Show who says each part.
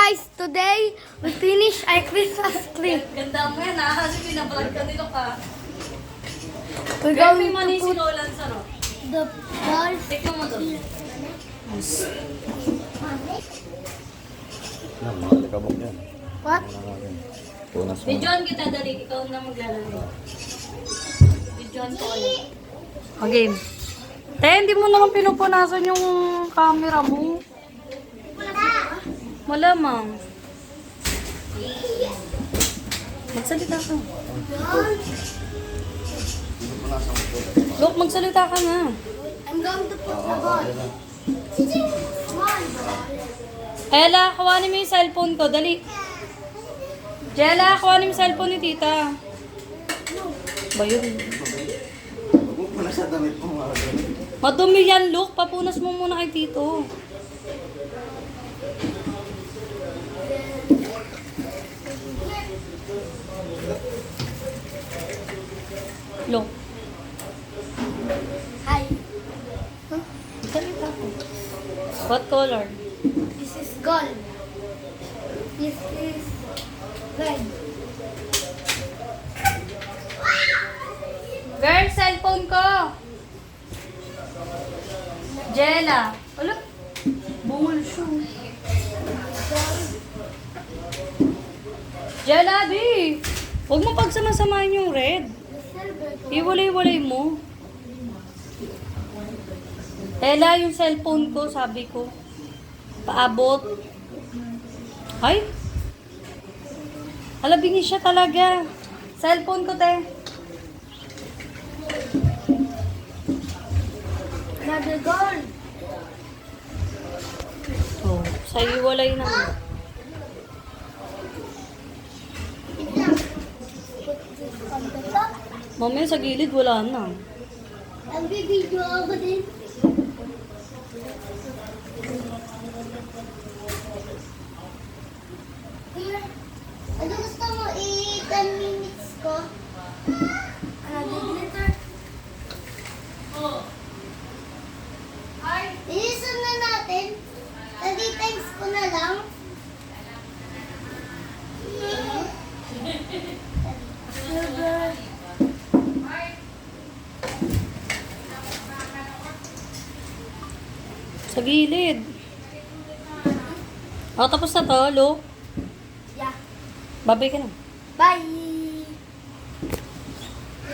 Speaker 1: guys, today we finish our Christmas tree.
Speaker 2: Ganda mo yan ha, kasi pinablog ka nito ka.
Speaker 1: We're
Speaker 2: Kaya
Speaker 1: going
Speaker 2: may money
Speaker 1: to
Speaker 2: si
Speaker 1: put
Speaker 2: Nolan sa no?
Speaker 1: the balls.
Speaker 2: Tikman mo to.
Speaker 3: Mga likabok yan.
Speaker 1: What?
Speaker 3: Punas mo.
Speaker 2: Videoan kita dali, ikaw na maglalaro. Videoan ko kayo. O game. Te, hindi mo naman pinupunasan yung camera mo. Malamang. Magsalita ka. Look, magsalita ka nga.
Speaker 1: I'm going to put the ball.
Speaker 2: Ella, kawanin mo yung cellphone ko. Dali. Jella, kawanin mo yung cellphone ni tita. Ba yun?
Speaker 3: Huwag mo pala sa damit mo mga damit.
Speaker 2: Madumi yan, Luke. Papunas mo muna kay tito. Luke.
Speaker 1: Hi.
Speaker 2: Salita ko. What color?
Speaker 1: This is gold. This is red.
Speaker 2: Girl, cellphone ko. Jella. Wala. Bungol siya. Jella, di. Huwag mo pagsama-samahin yung red. Iwalay-walay mo. Ella, yung cellphone ko, sabi ko. Paabot. Ay. Alabingin siya talaga. Cellphone ko, te.
Speaker 1: Another gold.
Speaker 2: Oh, sa iwalay na.
Speaker 1: Put this on the top.
Speaker 2: Mamaya sa gilid, wala na.
Speaker 1: Nagbibideo ako din. Ano gusto mo? 10 minutes ko? Another glitter. Ilisan na natin. 30 times ko na lang. Silver.
Speaker 2: Sa gilid. Oh, tapos na to, Lo.
Speaker 1: Yeah.
Speaker 2: Babay ka na.
Speaker 1: Bye.